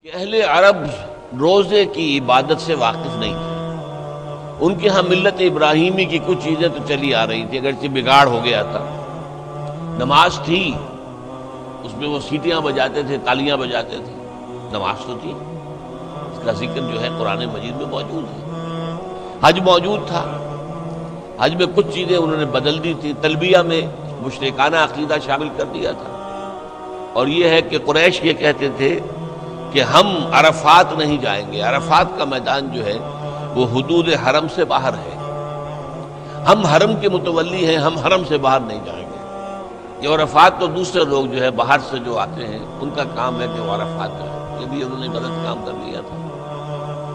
کہ اہل عرب روزے کی عبادت سے واقف نہیں تھے۔ ان کے ہاں ملت ابراہیمی کی کچھ چیزیں تو چلی آ رہی تھی، اگرچہ بگاڑ ہو گیا تھا۔ نماز تھی، اس میں وہ سیٹیاں بجاتے تھے، تالیاں بجاتے تھے، نماز تو تھی، اس کا ذکر جو ہے قرآن مجید میں موجود ہے۔ حج موجود تھا، حج میں کچھ چیزیں انہوں نے بدل دی تھی، تلبیہ میں مشرکانہ عقیدہ شامل کر دیا تھا، اور یہ ہے کہ قریش یہ کہتے تھے کہ ہم عرفات نہیں جائیں گے، عرفات کا میدان جو ہے وہ حدود حرم سے باہر ہے، ہم حرم کے متولی ہیں، ہم حرم سے باہر نہیں جائیں گے۔ یہ عرفات تو دوسرے لوگ جو ہے باہر سے جو آتے ہیں ان کا کام ہے کہ وہ عرفات جائیں، یہ بھی انہوں نے غلط کام کر لیا تھا۔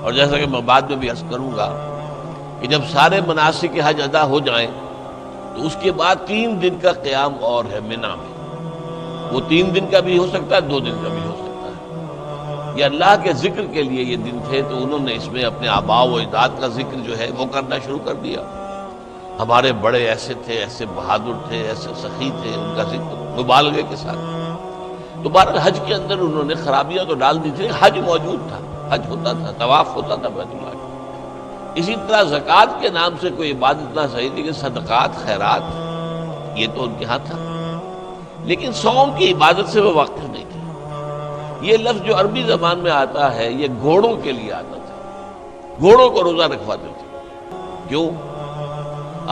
اور جیسا کہ میں بعد میں بھی عرض کروں گا کہ جب سارے مناسک حج ادا ہو جائیں تو اس کے بعد 3 دن کا قیام اور ہے منا میں، وہ 3 دن کا بھی ہو سکتا ہے، 2 دن کا بھی ہو سکتا ہے۔ یہ اللہ کے ذکر کے لیے یہ دن تھے، تو انہوں نے اس میں اپنے آباء و اجداد کا ذکر جو ہے وہ کرنا شروع کر دیا۔ ہمارے بڑے ایسے تھے، ایسے بہادر تھے، ایسے سخی تھے، ان کا ذکر مبالغے کے ساتھ۔ تو بہرحال حج کے اندر انہوں نے خرابیاں تو ڈال دی تھی، حج موجود تھا، حج ہوتا تھا، طواف ہوتا تھا بیت اللہ کا۔ اسی طرح زکوٰۃ کے نام سے کوئی عبادت نہ صحیح تھی کہ صدقات، خیرات، یہ تو ان کے ہاں تھا، لیکن صوم کی عبادت سے وہ واقف نہیں تھے۔ یہ لفظ جو عربی زبان میں آتا ہے یہ گھوڑوں کے لیے آتا تھا، گھوڑوں کو روزہ رکھواتے تھے۔ کیوں؟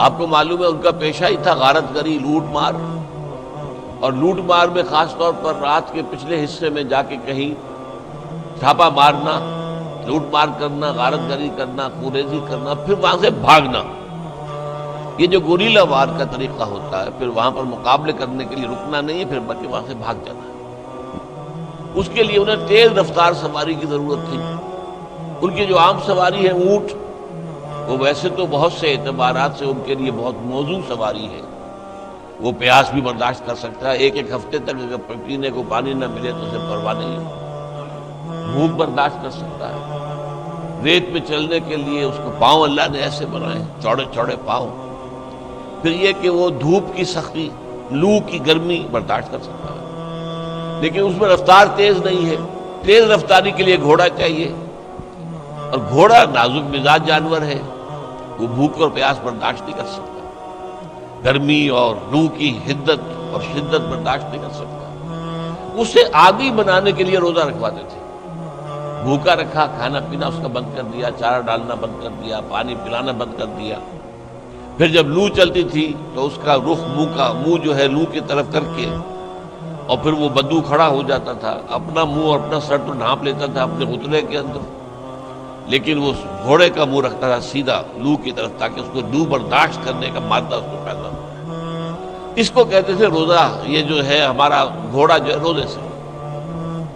آپ کو معلوم ہے ان کا پیشہ ہی تھا غارت گری، لوٹ مار، اور لوٹ مار میں خاص طور پر رات کے پچھلے حصے میں جا کے کہیں چھاپا مارنا، لوٹ مار کرنا، غارت گری کرنا، خوریزی کرنا، پھر وہاں سے بھاگنا۔ یہ جو گوریلا وار کا طریقہ ہوتا ہے، پھر وہاں پر مقابلے کرنے کے لیے رکنا نہیں ہے، پھر بلکہ وہاں سے بھاگ جانا ہے۔ اس کے لیے انہیں تیز رفتار سواری کی ضرورت تھی۔ ان کی جو عام سواری ہے اونٹ، وہ ویسے تو بہت سے اعتبارات سے ان کے لیے بہت موزوں سواری ہے، وہ پیاس بھی برداشت کر سکتا ہے، ایک ہفتے تک اگر پینے کو پانی نہ ملے تو اسے پرواہ نہیں ہے، بھوک برداشت کر سکتا ہے۔ ریت میں چلنے کے لیے اس کو پاؤں اللہ نے ایسے بنائے، چوڑے چوڑے پاؤں۔ پھر یہ کہ وہ دھوپ کی سختی، لو کی گرمی برداشت کر سکتا ہے، لیکن اس میں رفتار تیز نہیں ہے۔ تیز رفتاری کے لیے گھوڑا چاہیے، اور گھوڑا نازک مزاج جانور ہے، وہ بھوک اور پیاس برداشت نہیں کر سکتا، گرمی اور لو کی حدت اور شدت برداشت نہیں کر سکتا۔ اسے عادی بنانے کے لیے روزہ رکھواتے تھے، بھوکا رکھا، کھانا پینا اس کا بند کر دیا، چارہ ڈالنا بند کر دیا، پانی پلانا بند کر دیا۔ پھر جب لو چلتی تھی تو اس کا رخ منہ جو ہے لو کی طرف کر کے، اور پھر وہ بدو کھڑا ہو جاتا تھا، اپنا منہ اور اپنا سر تو ڈھانپ لیتا تھا اپنے غتلے کے اندر، لیکن وہ گھوڑے کا منہ رکھتا تھا سیدھا لو کی طرف، تاکہ اس کو لو برداشت کرنے کا مادہ اس کو پیدا ہو۔ اس کو کہتے تھے روزہ، یہ جو ہے ہمارا گھوڑا جو ہے روزے سے۔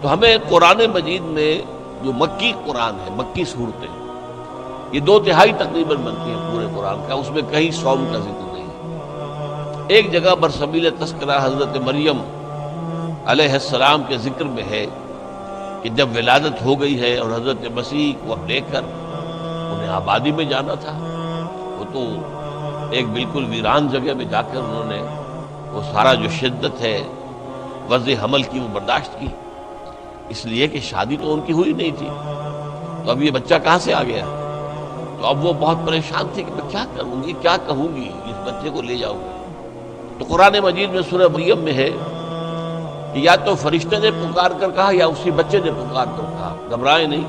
تو ہمیں قرآن مجید میں جو مکی قرآن ہے، مکی صورتیں، یہ 2/3 تقریباً بنتی ہیں پورے قرآن کا، اس میں کہیں صوم کا ذکر نہیں ہے۔ ایک جگہ پر سبیل تذکرہ حضرت مریم علیہ السلام کے ذکر میں ہے کہ جب ولادت ہو گئی ہے اور حضرت مسیح کو لے کر انہیں آبادی میں جانا تھا، وہ تو ایک بالکل ویران جگہ میں جا کر انہوں نے وہ سارا جو شدت ہے وضع حمل کی وہ برداشت کی، اس لیے کہ شادی تو ان کی ہوئی نہیں تھی، تو اب یہ بچہ کہاں سے آ گیا؟ تو اب وہ بہت پریشان تھی کہ میں کیا کروں گی، کیا کہوں گی، اس بچے کو لے جاؤں گی۔ تو قرآن مجید میں سورہ مریم میں ہے کہ یا تو فرشتے نے پکار کر کہا یا اسی بچے نے پکار کر کہا، گھبرائیں نہیں۔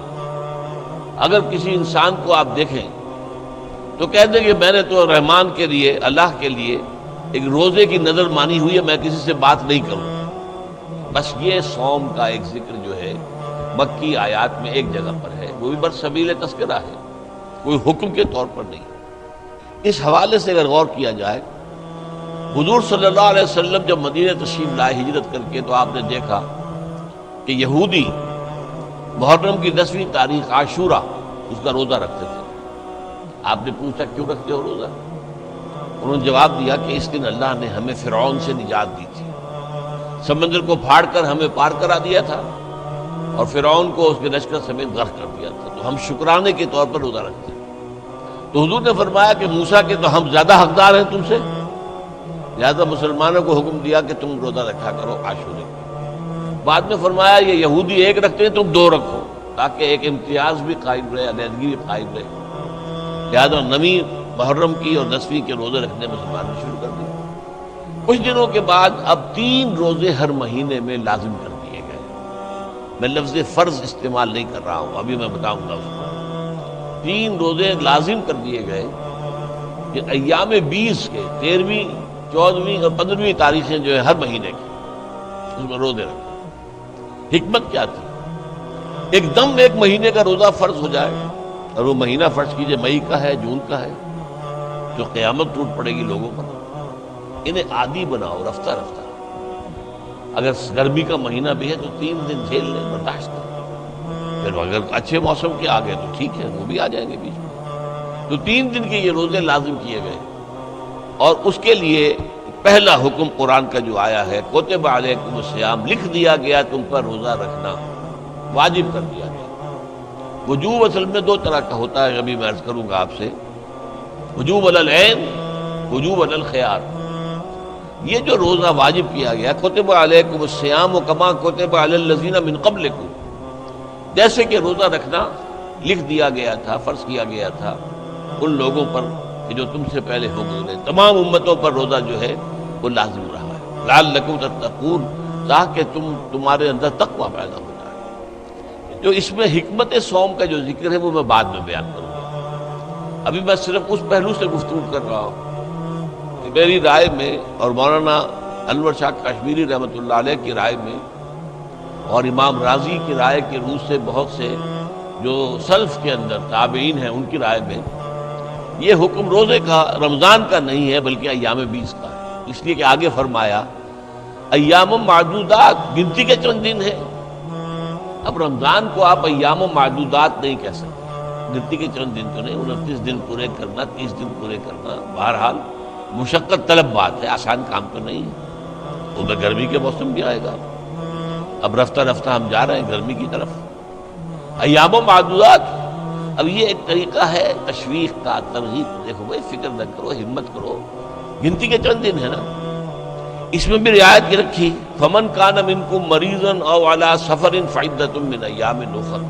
اگر کسی انسان کو آپ دیکھیں تو کہہ دیں کہ میں نے تو رحمان کے لیے، اللہ کے لیے ایک روزے کی نظر مانی ہوئی ہے، میں کسی سے بات نہیں کروں۔ بس یہ صوم کا ایک ذکر جو ہے مکی آیات میں ایک جگہ پر ہے، وہ بھی بس سبیل تذکرہ ہے، کوئی حکم کے طور پر نہیں۔ اس حوالے سے اگر غور کیا جائے، حضور صلی اللہ علیہ وسلم جب مدینہ تشریف لائے ہجرت کر کے، تو آپ نے دیکھا کہ یہودی محرم کی 10ویں تاریخ عاشورہ اس کا روزہ رکھتے تھے۔ آپ نے پوچھا کیوں رکھتے ہو روزہ؟ انہوں نے جواب دیا کہ اس دن اللہ نے ہمیں فرعون سے نجات دی تھی، سمندر کو پھاڑ کر ہمیں پار کرا دیا تھا، اور فرعون کو اس کے لشکر سمیت غرق کر دیا تھا، تو ہم شکرانے کے طور پر روزہ رکھتے ہیں۔ تو حضور نے فرمایا کہ موسیٰ کے تو ہم زیادہ حقدار ہیں تم سے، لہذا مسلمانوں کو حکم دیا کہ تم روزہ رکھا کرو عاشورے۔ بعد میں فرمایا یہ یہودی ایک رکھتے ہیں، تم 2 رکھو۔ تاکہ ایک امتیاز بھی قائم رہے، علیحدگی بھی قائم رہے۔ لہٰذا نویں محرم کی اور 10ویں کے روزے رکھنے مسلمان نے شروع کر دیا۔ کچھ دنوں کے بعد اب 3 روزے ہر مہینے میں لازم کر دیے گئے۔ میں لفظ فرض استعمال نہیں کر رہا ہوں، ابھی میں بتاؤں گا اس کو۔ 3 روزے لازم کر دیے گئے کہ ایام 20 کے 13ویں 14ویں اور 15ویں تاریخیں جو ہے ہر مہینے کی اس میں روزے رکھیں۔ حکمت کیا تھی؟ ایک دم ایک مہینے کا روزہ فرض ہو جائے، اور وہ مہینہ فرض کیجئے مئی کا ہے، جون کا ہے، جو قیامت ٹوٹ پڑے گی لوگوں پر۔ انہیں عادی بناؤ رفتہ رفتہ۔ اگر گرمی کا مہینہ بھی ہے تو 3 دن جھیل لیں، برداشت کریں، پھر اگر اچھے موسم کے آ گئے تو ٹھیک ہے، وہ بھی آ جائیں گے بیچ میں۔ تو 3 دن کے یہ روزے لازم کیے گئے، اور اس کے لیے پہلا حکم قرآن کا جو آیا ہے کتب علیکم الصیام، لکھ دیا گیا تم پر روزہ رکھنا، واجب کر دیا گیا۔ وجوب اصل میں 2 طرح کا ہوتا ہے، ابھی میں عرض کروں گا آپ سے۔ وجوب علی العین، وجوب علی الخیار۔ یہ جو روزہ واجب کیا گیا، کتب علیکم الصیام کما کتب علی الذین من قبلکم، جیسے کہ روزہ رکھنا لکھ دیا گیا تھا، فرض کیا گیا تھا ان لوگوں پر کہ جو تم سے پہلے ہو گزرے، تمام امتوں پر روزہ جو ہے وہ لازم رہا ہے، لعلکم تتقون، تاکہ تمہارے اندر تقویٰ پیدا ہو جائے۔ جو اس میں حکمت صوم کا جو ذکر ہے وہ میں بعد میں بیان کروں گا، ابھی میں صرف اس پہلو سے گفتگو کر رہا ہوں کہ میری رائے میں اور مولانا انور شاہ کشمیری رحمۃ اللہ علیہ کی رائے میں اور امام راضی کی رائے کی روح سے بہت سے جو سلف کے اندر تابعین ہیں ان کی رائے میں یہ حکم روزے کا رمضان کا نہیں ہے بلکہ ایام 20 کا ہے، اس لیے کہ آگے فرمایا ایام معدودات، گنتی کے چند دن ہیں۔ اب رمضان کو آپ ایام معدودات نہیں کہہ سکتے، گنتی کے چند دن تو نہیں، 29 دن پورے کرنا، 30 دن پورے کرنا، بہرحال مشقت طلب بات ہے، آسان کام تو نہیں ہے۔ وہ میں گرمی کے موسم بھی آئے گا، اب رفتہ رفتہ ہم جا رہے ہیں گرمی کی طرف۔ ایام معدودات، اب یہ ایک طریقہ ہے تشویق کا، ترغیب، دیکھو بھائی فکر نہ کرو، ہمت کرو، گنتی کے چند دن ہے نا۔ اس میں بھی رعایت کی رکھی، فمن کان منکم مریضا او علی سفر فعدۃ من ایام اخر،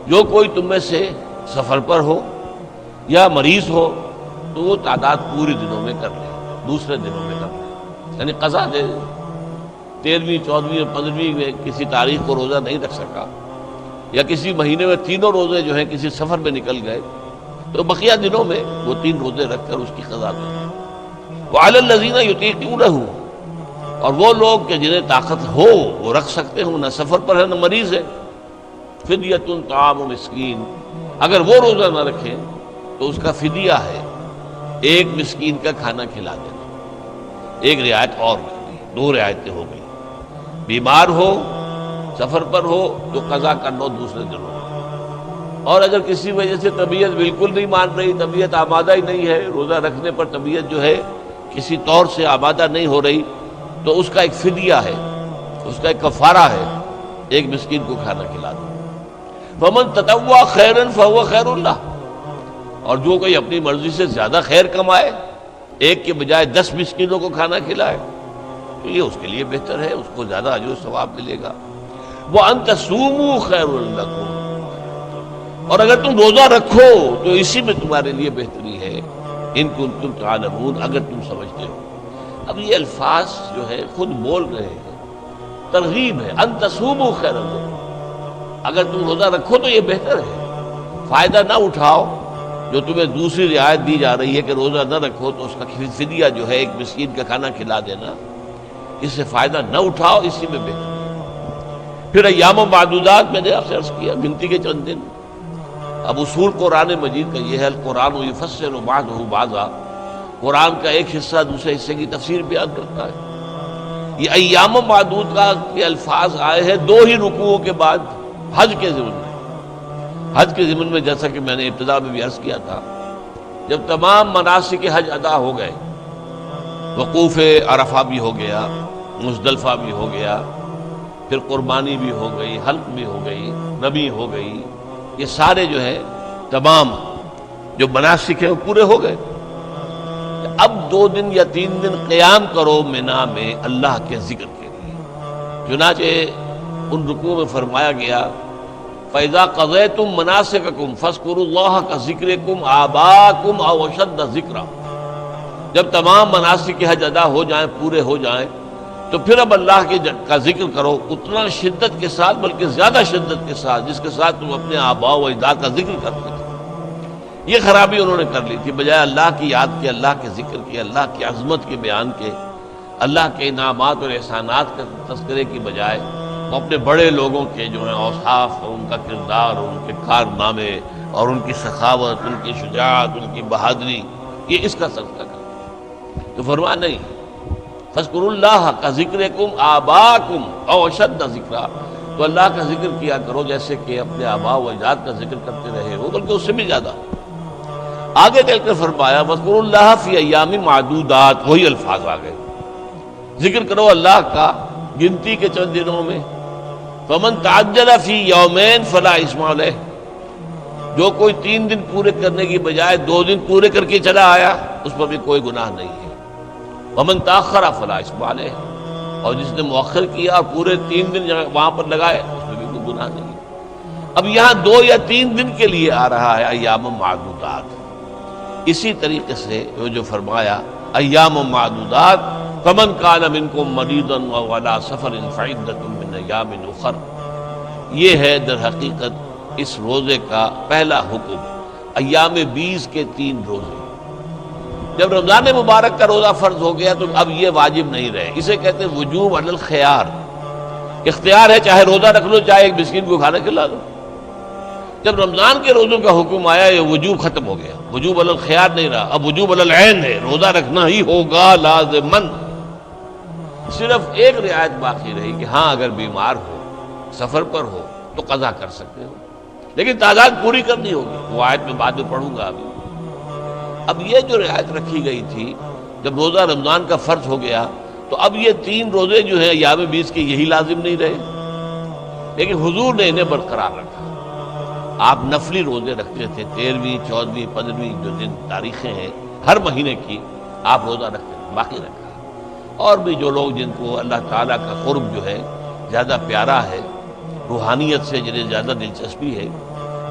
جو کوئی تم میں سے سفر پر ہو یا مریض ہو تو وہ تعداد پوری دنوں میں کر لے، دوسرے دنوں میں کر لے، یعنی قضا دے۔ 13ویں 14ویں اور 15ویں میں کسی تاریخ کو روزہ نہیں رکھ سکا، یا کسی مہینے میں تینوں روزے جو ہیں کسی سفر میں نکل گئے، تو بقیہ دنوں میں وہ 3 روزے رکھ کر اس کی قضا دے۔ وعلی الذین یطیقونہ، اور وہ لوگ کہ جنہیں طاقت ہو وہ رکھ سکتے ہوں، نہ سفر پر ہے نہ مریض ہے، فدیۃ طعام مسکین، اگر وہ روزہ نہ رکھیں تو اس کا فدیہ ہے 1 مسکین کا کھانا کھلا دینا۔ ایک رعایت اور کر دی، 2 رعایتیں ہو گئی۔ بیمار ہو، سفر پر ہو تو قضا کر لو دوسرے دنوں میں، اور اگر کسی وجہ سے طبیعت بالکل نہیں مان رہی، طبیعت آمادہ ہی نہیں ہے، روزہ رکھنے پر طبیعت جو ہے کسی طور سے آمادہ نہیں ہو رہی، تو اس کا ایک فدیہ ہے، اس کا ایک کفارہ ہے، 1 مسکین کو کھانا کھلا دو۔ فمن تطوع خیرا فهو خیر لہ، اور جو کوئی اپنی مرضی سے زیادہ خیر کمائے، 1 کے بجائے 10 مسکینوں کو کھانا کھلائے، تو یہ اس کے لیے بہتر ہے، اس کو زیادہ اجر و ثواب ملے گا۔ وَأَن تَصُومُوا خَيْرٌ لَكُمْ، اور اگر تم روزہ رکھو تو اسی میں تمہارے لیے بہتری ہے، ان کنتم تعلمون، اگر تم سمجھتے ہو۔ اب یہ الفاظ جو ہے خود بول رہے ہیں، ترغیب ہے، ان تصوموا خیر لکم، اگر تم روزہ رکھو تو یہ بہتر ہے۔ فائدہ نہ اٹھاؤ جو تمہیں دوسری رعایت دی جا رہی ہے کہ روزہ نہ رکھو تو اس کا فدیہ جو ہے 1 مسکین کا کھانا کھلا دینا، اس سے فائدہ نہ اٹھاؤ، اسی میں بہتر ہے۔ پھر ایام و معدودات میں نے آپ سے عرض کیا، گنتی کے چند دن۔ اب اصول قرآن مجید کا یہ ہے، القرآن یفسر بعضہ بعضا، قرآن کا ایک حصہ دوسرے حصے کی تفسیر بیان کرتا ہے۔ یہ ایام و معدودات کے الفاظ آئے ہیں 2 ہی رکوعوں کے بعد حج کے ضمن میں۔ حج کے ضمن میں جیسا کہ میں نے ابتدا میں بھی عرض کیا تھا، جب تمام مناسک حج ادا ہو گئے، وقوف عرفہ بھی ہو گیا، مزدلفہ بھی ہو گیا، پھر قربانی بھی ہو گئی، حلق بھی ہو گئی، رمی ہو گئی، یہ سارے جو ہے تمام جو مناسک ہیں وہ پورے ہو گئے۔ اب 2 دن یا 3 دن قیام کرو منا میں اللہ کے ذکر کے لیے۔ چنانچہ ان رکوع میں فرمایا گیا فَإِذَا قَضَيْتُم مَّنَاسِكَكُمْ فَاذْكُرُوا اللَّهَ كَذِكْرِكُمْ آبَاءَكُمْ أَوْ أَشَدَّ ذِكْرًا، جب تمام مناسک کے حج ادا ہو جائیں، پورے ہو جائیں، تو پھر اب اللہ کا ذکر کرو اتنا شدت کے ساتھ، بلکہ زیادہ شدت کے ساتھ جس کے ساتھ تم اپنے آباء و اجداد کا ذکر کرتے تھے۔ یہ خرابی انہوں نے کر لی تھی، بجائے اللہ کی یاد کے، اللہ کے ذکر کے، اللہ کی عظمت کے بیان کے، اللہ کے انعامات اور احسانات کے تذکرے کی بجائے وہ اپنے بڑے لوگوں کے جو ہیں اوصاف اور ان کا کردار اور ان کے کارنامے اور ان کی سخاوت، ان کی شجاعت، ان کی بہادری، یہ اس کا تذکرہ کرتے۔ تو فرمایا نہیں، فاذکروا اللہ کذکرکم آباءکم او اشد ذکرا، تو اللہ کا ذکر کیا کرو جیسے کہ اپنے آباء و اجداد کا ذکر کرتے رہے ہو، بلکہ اس سے بھی زیادہ۔ آگے چل کر فرمایا وَاذْكُرُوا اللَّهَ فِي أَيَّامٍ مَّعْدُودَاتٍ، وہی الفاظ آ گئے، ذکر کرو اللہ کا گنتی کے چند دنوں میں۔ فَمَن تَعَجَّلَ فِي يَوْمَيْنِ فَلَا إِثْمَ عَلَيْهِ، جو کوئی 3 دن پورے کرنے کی بجائے 2 دن پورے کر کے چلا آیا، اس پر بھی کوئی گناہ نہیں ہے۔ وَمَن تَأَخَّرَ فَلَا إِثْمَ عَلَيْهِ، اور جس نے مؤخر کیا اور پورے 3 دن وہاں پر لگائے، اس میں بھی کوئی گناہ نہیں ہے۔ اب یہاں 2 یا 3 دن کے لیے آ رہا ہے ایام معدودات، اسی طریقے سے وہ جو فرمایا ایام معدودات، فمن کان منکم مریضا او علی سفر فعدۃ من ایام اخر، یہ ہے در حقیقت اس روزے کا پہلا حکم، ایام 20 کے 3 روزے۔ جب رمضان مبارک کا روزہ فرض ہو گیا تو اب یہ واجب نہیں رہے، اسے کہتے ہیں وجوب علی الخیار، اختیار ہے، چاہے روزہ رکھ لو، چاہے ایک مسکین کو کھانا کھلا دو۔ جب رمضان کے روزوں کا حکم آیا یہ وجوب ختم ہو گیا، وجوب علی الخیار نہیں رہا، اب وجوب علی العین ہے، روزہ رکھنا ہی ہوگا لازماً۔ صرف ایک رعایت باقی رہی کہ ہاں اگر بیمار ہو، سفر پر ہو تو قضا کر سکتے ہو، لیکن تعداد پوری کرنی ہوگی، وہ آیت میں بعد میں پڑھوں گا ابھی۔ اب یہ جو رعایت رکھی گئی تھی جب روزہ رمضان کا فرض ہو گیا تو اب یہ 3 روزے جو ہیں ایام 20 کے یہی لازم نہیں رہے، لیکن حضور نے انہیں برقرار رکھا۔ آپ نفلی روزے رکھتے تھے، 13ویں، 14ویں، 15ویں جو دن تاریخیں ہیں ہر مہینے کی آپ روزہ رکھتے تھے، باقی رکھا۔ اور بھی جو لوگ جن کو اللہ تعالیٰ کا قرب جو ہے زیادہ پیارا ہے، روحانیت سے جنہیں زیادہ دلچسپی ہے،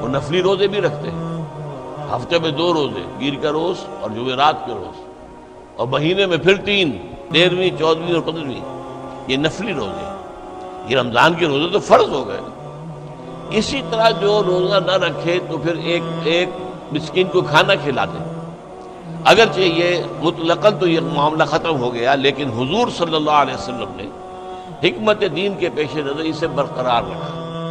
وہ نفلی روزے بھی رکھتے ہیں، ہفتے میں 2 روزے، پیر کا روز اور جمعرات کے روز، اور مہینے میں پھر 3، 13ویں، 14ویں اور 15ویں، یہ نفلی روزے۔ یہ رمضان کے روزے تو فرض ہو گئے۔ اسی طرح جو روزہ نہ رکھے تو پھر ایک مسکین کو کھانا کھلا دے، اگرچہ یہ مطلقاً تو یہ معاملہ ختم ہو گیا، لیکن حضور صلی اللہ علیہ وسلم نے حکمت دین کے پیش نظر اسے برقرار رکھا۔